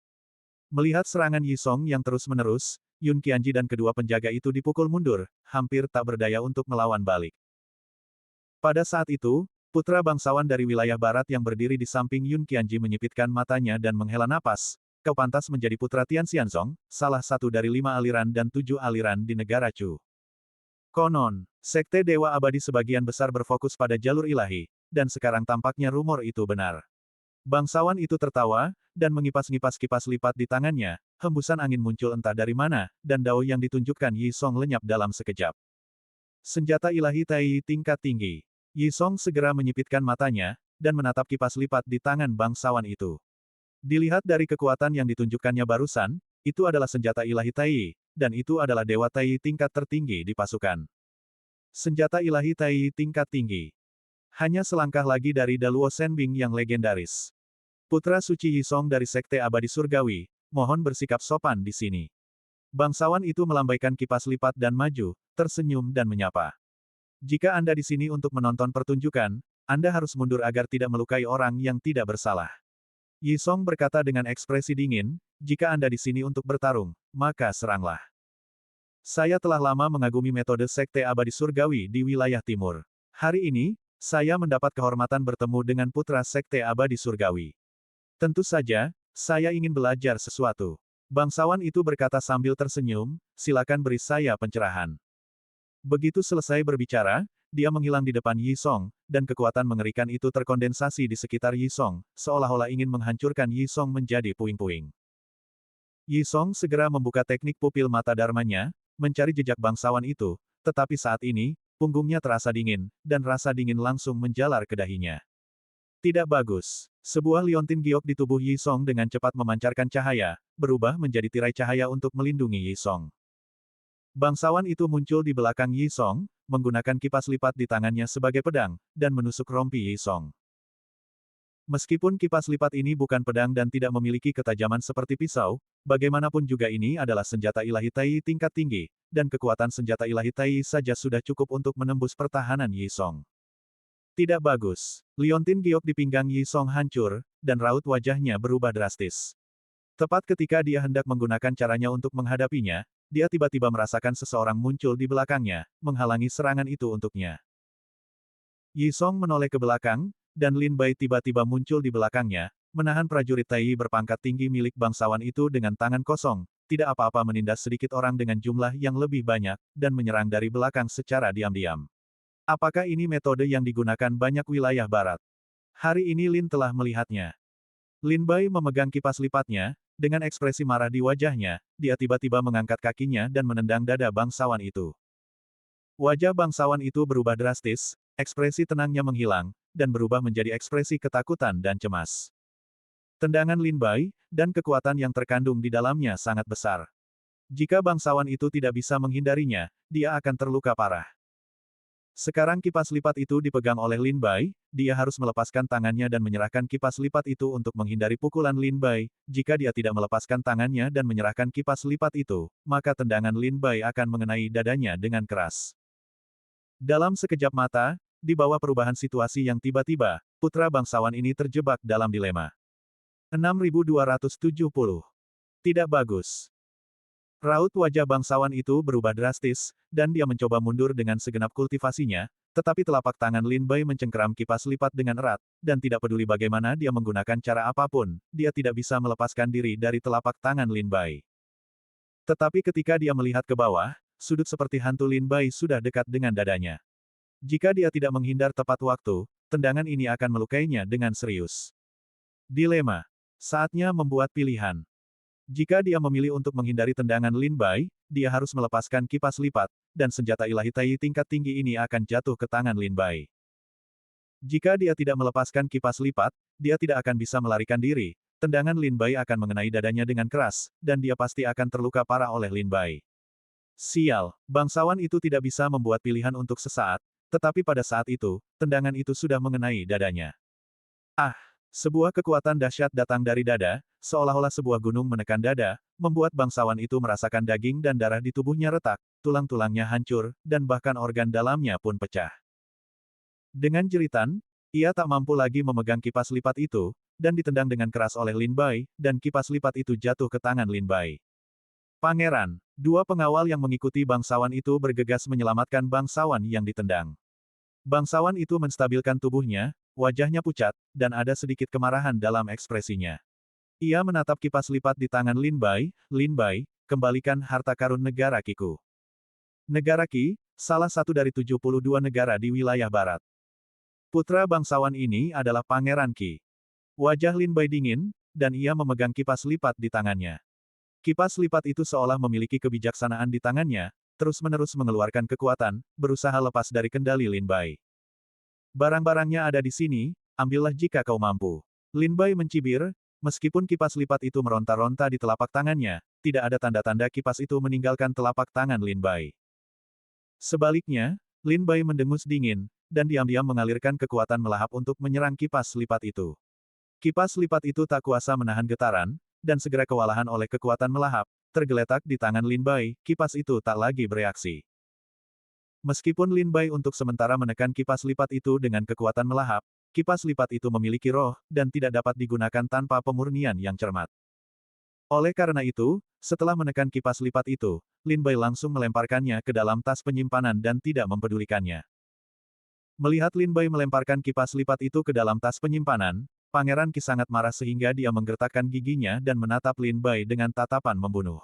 Melihat serangan Yi Song yang terus-menerus, Yun Qianji dan kedua penjaga itu dipukul mundur, hampir tak berdaya untuk melawan balik. Pada saat itu, putra bangsawan dari wilayah barat yang berdiri di samping Yun Qianji menyipitkan matanya dan menghela napas. Kau pantas menjadi putra Tian Xianzong, salah satu dari 5 aliran dan 7 aliran di negara Chu. Konon, Sekte Dewa Abadi sebagian besar berfokus pada jalur ilahi, dan sekarang tampaknya rumor itu benar. Bangsawan itu tertawa, dan mengipas-ngipas kipas lipat di tangannya, hembusan angin muncul entah dari mana, dan dao yang ditunjukkan Yi Song lenyap dalam sekejap. Senjata ilahi Tai tingkat tinggi. Yi Song segera menyipitkan matanya, dan menatap kipas lipat di tangan bangsawan itu. Dilihat dari kekuatan yang ditunjukkannya barusan, itu adalah senjata ilahi Tai, dan itu adalah dewa Tai tingkat tertinggi di pasukan. Senjata ilahi Tai tingkat tinggi. Hanya selangkah lagi dari Daluo Shenbing yang legendaris. Putra suci Yi Song dari Sekte Abadi Surgawi, mohon bersikap sopan di sini. Bangsawan itu melambaikan kipas lipat dan maju, tersenyum dan menyapa. Jika Anda di sini untuk menonton pertunjukan, Anda harus mundur agar tidak melukai orang yang tidak bersalah. Yi Song berkata dengan ekspresi dingin, jika Anda di sini untuk bertarung, maka seranglah. Saya telah lama mengagumi metode Sekte Abadi Surgawi di wilayah timur. Hari ini, saya mendapat kehormatan bertemu dengan putra Sekte Abadi Surgawi. Tentu saja, saya ingin belajar sesuatu. Bangsawan itu berkata sambil tersenyum, silakan beri saya pencerahan. Begitu selesai berbicara, dia menghilang di depan Yi Song, dan kekuatan mengerikan itu terkondensasi di sekitar Yi Song, seolah-olah ingin menghancurkan Yi Song menjadi puing-puing. Yi Song segera membuka teknik pupil mata dharmanya, mencari jejak bangsawan itu, tetapi saat ini, punggungnya terasa dingin, dan rasa dingin langsung menjalar ke dahinya. Tidak bagus. Sebuah liontin giok di tubuh Yi Song dengan cepat memancarkan cahaya, berubah menjadi tirai cahaya untuk melindungi Yi Song. Bangsawan itu muncul di belakang Yi Song, menggunakan kipas lipat di tangannya sebagai pedang, dan menusuk rompi Yi Song. Meskipun kipas lipat ini bukan pedang dan tidak memiliki ketajaman seperti pisau, bagaimanapun juga ini adalah senjata ilahi Tai tingkat tinggi, dan kekuatan senjata ilahi Tai saja sudah cukup untuk menembus pertahanan Yi Song. Tidak bagus. Liontin giok di pinggang Yi Song hancur, dan raut wajahnya berubah drastis. Tepat ketika dia hendak menggunakan caranya untuk menghadapinya, dia tiba-tiba merasakan seseorang muncul di belakangnya, menghalangi serangan itu untuknya. Yi Song menoleh ke belakang, dan Lin Bai tiba-tiba muncul di belakangnya, menahan prajurit Tai berpangkat tinggi milik bangsawan itu dengan tangan kosong, tidak apa-apa menindas sedikit orang dengan jumlah yang lebih banyak, dan menyerang dari belakang secara diam-diam. Apakah ini metode yang digunakan banyak wilayah barat? Hari ini Lin telah melihatnya. Lin Bai memegang kipas lipatnya, dengan ekspresi marah di wajahnya, dia tiba-tiba mengangkat kakinya dan menendang dada bangsawan itu. Wajah bangsawan itu berubah drastis, ekspresi tenangnya menghilang, dan berubah menjadi ekspresi ketakutan dan cemas. Tendangan Lin Bai, dan kekuatan yang terkandung di dalamnya sangat besar. Jika bangsawan itu tidak bisa menghindarinya, dia akan terluka parah. Sekarang kipas lipat itu dipegang oleh Lin Bai, dia harus melepaskan tangannya dan menyerahkan kipas lipat itu untuk menghindari pukulan Lin Bai. Jika dia tidak melepaskan tangannya dan menyerahkan kipas lipat itu, maka tendangan Lin Bai akan mengenai dadanya dengan keras. Dalam sekejap mata, di bawah perubahan situasi yang tiba-tiba, putra bangsawan ini terjebak dalam dilema. 6270. Tidak bagus. Raut wajah bangsawan itu berubah drastis, dan dia mencoba mundur dengan segenap kultivasinya, tetapi telapak tangan Lin Bai mencengkeram kipas lipat dengan erat, dan tidak peduli bagaimana dia menggunakan cara apapun, dia tidak bisa melepaskan diri dari telapak tangan Lin Bai. Tetapi ketika dia melihat ke bawah, sudut seperti hantu Lin Bai sudah dekat dengan dadanya. Jika dia tidak menghindar tepat waktu, tendangan ini akan melukainya dengan serius. Dilema. Saatnya membuat pilihan. Jika dia memilih untuk menghindari tendangan Lin Bai, dia harus melepaskan kipas lipat, dan senjata ilahi Tai tingkat tinggi ini akan jatuh ke tangan Lin Bai. Jika dia tidak melepaskan kipas lipat, dia tidak akan bisa melarikan diri, tendangan Lin Bai akan mengenai dadanya dengan keras, dan dia pasti akan terluka parah oleh Lin Bai. Sial, bangsawan itu tidak bisa membuat pilihan untuk sesaat, tetapi pada saat itu, tendangan itu sudah mengenai dadanya. Ah! Sebuah kekuatan dahsyat datang dari dada, seolah-olah sebuah gunung menekan dada, membuat bangsawan itu merasakan daging dan darah di tubuhnya retak, tulang-tulangnya hancur, dan bahkan organ dalamnya pun pecah. Dengan jeritan, ia tak mampu lagi memegang kipas lipat itu, dan ditendang dengan keras oleh Lin Bai, dan kipas lipat itu jatuh ke tangan Lin Bai. Pangeran, dua pengawal yang mengikuti bangsawan itu bergegas menyelamatkan bangsawan yang ditendang. Bangsawan itu menstabilkan tubuhnya, wajahnya pucat, dan ada sedikit kemarahan dalam ekspresinya. Ia menatap kipas lipat di tangan Lin Bai, kembalikan harta karun negara Kiku. Negara Qi, salah satu dari 72 negara di wilayah barat. Putra bangsawan ini adalah Pangeran Qi. Wajah Lin Bai dingin, dan ia memegang kipas lipat di tangannya. Kipas lipat itu seolah memiliki kebijaksanaan di tangannya, terus-menerus mengeluarkan kekuatan, berusaha lepas dari kendali Lin Bai. Barang-barangnya ada di sini, ambillah jika kau mampu. Lin Bai mencibir, meskipun kipas lipat itu meronta-ronta di telapak tangannya, tidak ada tanda-tanda kipas itu meninggalkan telapak tangan Lin Bai. Sebaliknya, Lin Bai mendengus dingin, dan diam-diam mengalirkan kekuatan melahap untuk menyerang kipas lipat itu. Kipas lipat itu tak kuasa menahan getaran, dan segera kewalahan oleh kekuatan melahap, tergeletak di tangan Lin Bai, kipas itu tak lagi bereaksi. Meskipun Lin Bai untuk sementara menekan kipas lipat itu dengan kekuatan melahap, kipas lipat itu memiliki roh, dan tidak dapat digunakan tanpa pemurnian yang cermat. Oleh karena itu, setelah menekan kipas lipat itu, Lin Bai langsung melemparkannya ke dalam tas penyimpanan dan tidak mempedulikannya. Melihat Lin Bai melemparkan kipas lipat itu ke dalam tas penyimpanan, Pangeran Qi sangat marah sehingga dia menggertakkan giginya dan menatap Lin Bai dengan tatapan membunuh.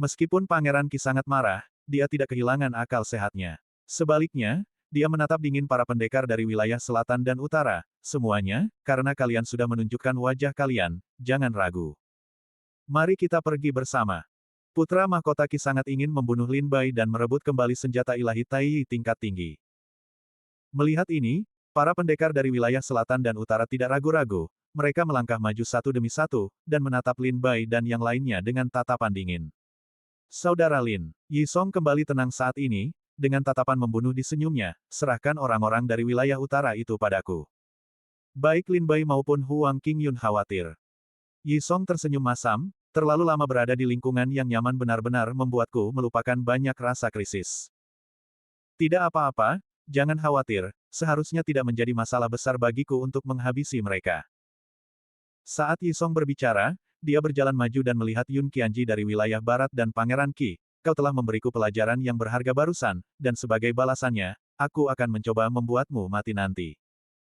Meskipun Pangeran Qi sangat marah, dia tidak kehilangan akal sehatnya. Sebaliknya, dia menatap dingin para pendekar dari wilayah selatan dan utara, semuanya, karena kalian sudah menunjukkan wajah kalian, jangan ragu. Mari kita pergi bersama. Putra mahkota Qi sangat ingin membunuh Lin Bai dan merebut kembali senjata ilahi Tai tingkat tinggi. Melihat ini, para pendekar dari wilayah selatan dan utara tidak ragu-ragu, mereka melangkah maju satu demi satu, dan menatap Lin Bai dan yang lainnya dengan tatapan dingin. Saudara Lin, Yi Song kembali tenang saat ini, dengan tatapan membunuh di senyumnya, serahkan orang-orang dari wilayah utara itu padaku. Baik Lin Bai maupun Huang Qingyun khawatir. Yi Song tersenyum masam, terlalu lama berada di lingkungan yang nyaman benar-benar membuatku melupakan banyak rasa krisis. Tidak apa-apa, jangan khawatir, seharusnya tidak menjadi masalah besar bagiku untuk menghabisi mereka. Saat Yi Song berbicara, dia berjalan maju dan melihat Yun Qianji dari wilayah barat dan Pangeran Qi. Kau telah memberiku pelajaran yang berharga barusan, dan sebagai balasannya, aku akan mencoba membuatmu mati nanti.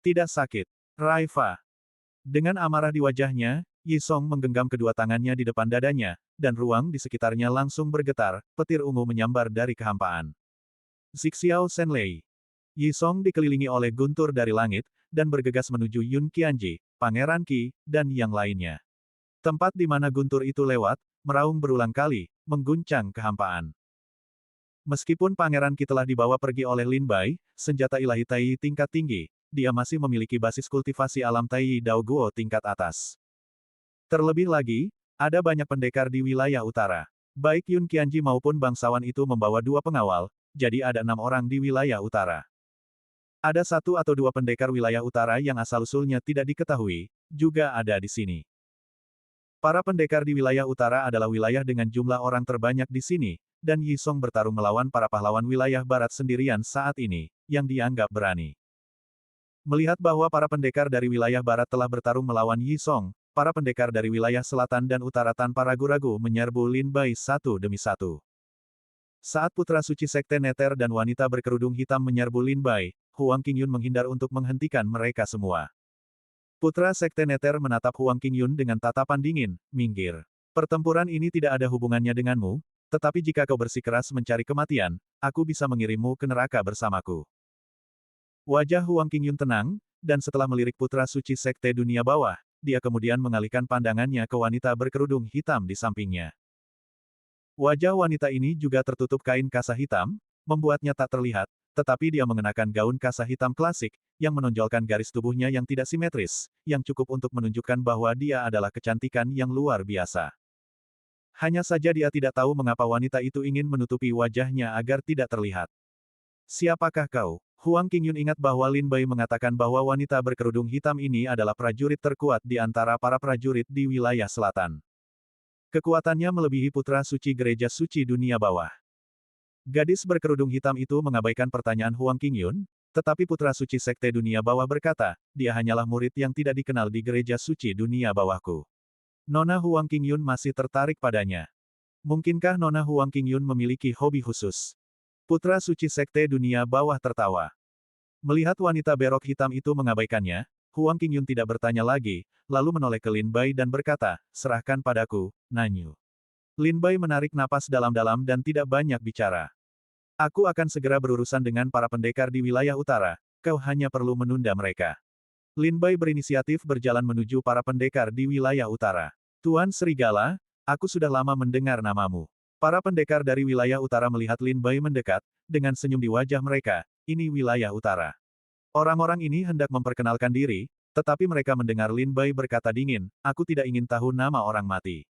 Tidak sakit. Raifa. Dengan amarah di wajahnya, Yi Song menggenggam kedua tangannya di depan dadanya, dan ruang di sekitarnya langsung bergetar, petir ungu menyambar dari kehampaan. Zixiao Shenlei. Yi Song dikelilingi oleh guntur dari langit, dan bergegas menuju Yun Qianji, Pangeran Qi, dan yang lainnya. Tempat di mana guntur itu lewat, meraung berulang kali, mengguncang kehampaan. Meskipun Pangeran Qi telah dibawa pergi oleh Lin Bai, senjata ilahi Tai tingkat tinggi, dia masih memiliki basis kultivasi alam Tai Dao Guo tingkat atas. Terlebih lagi, ada banyak pendekar di wilayah utara. Baik Yun Qianji maupun bangsawan itu membawa dua pengawal, jadi ada 6 orang di wilayah utara. Ada 1 atau 2 pendekar wilayah utara yang asal-usulnya tidak diketahui, juga ada di sini. Para pendekar di wilayah utara adalah wilayah dengan jumlah orang terbanyak di sini, dan Yi Song bertarung melawan para pahlawan wilayah barat sendirian saat ini, yang dianggap berani. Melihat bahwa para pendekar dari wilayah barat telah bertarung melawan Yi Song, para pendekar dari wilayah selatan dan utara tanpa ragu-ragu menyerbu Lin Bai satu demi satu. Saat putra suci Sekte Neter dan wanita berkerudung hitam menyerbu Lin Bai, Huang Qingyun menghindar untuk menghentikan mereka semua. Putra Sekte Neter menatap Huang Qingyun dengan tatapan dingin, minggir. Pertempuran ini tidak ada hubungannya denganmu, tetapi jika kau bersikeras mencari kematian, aku bisa mengirimmu ke neraka bersamaku. Wajah Huang Qingyun tenang, dan setelah melirik putra suci Sekte Dunia Bawah, dia kemudian mengalihkan pandangannya ke wanita berkerudung hitam di sampingnya. Wajah wanita ini juga tertutup kain kasa hitam, membuatnya tak terlihat, tetapi dia mengenakan gaun kasa hitam klasik, yang menonjolkan garis tubuhnya yang tidak simetris, yang cukup untuk menunjukkan bahwa dia adalah kecantikan yang luar biasa. Hanya saja dia tidak tahu mengapa wanita itu ingin menutupi wajahnya agar tidak terlihat. Siapakah kau? Huang Qingyun ingat bahwa Lin Bai mengatakan bahwa wanita berkerudung hitam ini adalah prajurit terkuat di antara para prajurit di wilayah selatan. Kekuatannya melebihi putra suci gereja suci dunia bawah. Gadis berkerudung hitam itu mengabaikan pertanyaan Huang Qingyun, Tetapi putra suci Sekte Dunia Bawah berkata, dia hanyalah murid yang tidak dikenal di gereja suci dunia bawahku. Nona Huang Qingyun masih tertarik padanya. Mungkinkah Nona Huang Qingyun memiliki hobi khusus? Putra suci Sekte Dunia Bawah tertawa. Melihat wanita berok hitam itu mengabaikannya, Huang Qingyun tidak bertanya lagi, lalu menoleh ke Lin Bai dan berkata, serahkan padaku, Nanyu. Lin Bai menarik napas dalam-dalam dan tidak banyak bicara. Aku akan segera berurusan dengan para pendekar di wilayah utara, kau hanya perlu menunda mereka. Lin Bai berinisiatif berjalan menuju para pendekar di wilayah utara. Tuan Serigala, aku sudah lama mendengar namamu. Para pendekar dari wilayah utara melihat Lin Bai mendekat, dengan senyum di wajah mereka, ini wilayah utara. Orang-orang ini hendak memperkenalkan diri, tetapi mereka mendengar Lin Bai berkata dingin, aku tidak ingin tahu nama orang mati.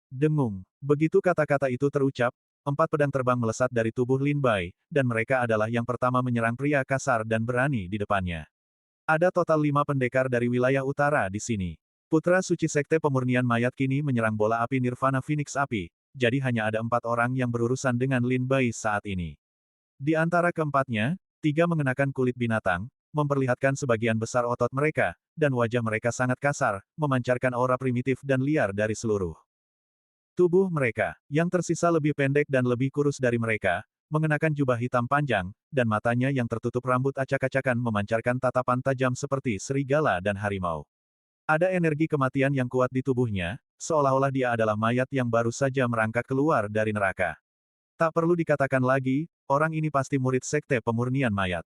Dengung. Begitu kata-kata itu terucap, 4 pedang terbang melesat dari tubuh Lin Bai, dan mereka adalah yang pertama menyerang pria kasar dan berani di depannya. Ada total 5 pendekar dari wilayah utara di sini. Putra suci Sekte Pemurnian Mayat kini menyerang bola api Nirvana Phoenix Api, jadi hanya ada 4 orang yang berurusan dengan Lin Bai saat ini. Di antara keempatnya, 3 mengenakan kulit binatang, memperlihatkan sebagian besar otot mereka, dan wajah mereka sangat kasar, memancarkan aura primitif dan liar dari seluruh tubuh mereka, yang tersisa lebih pendek dan lebih kurus dari mereka, mengenakan jubah hitam panjang, dan matanya yang tertutup rambut acak-acakan memancarkan tatapan tajam seperti serigala dan harimau. Ada energi kematian yang kuat di tubuhnya, seolah-olah dia adalah mayat yang baru saja merangkak keluar dari neraka. Tak perlu dikatakan lagi, orang ini pasti murid Sekte Pemurnian Mayat.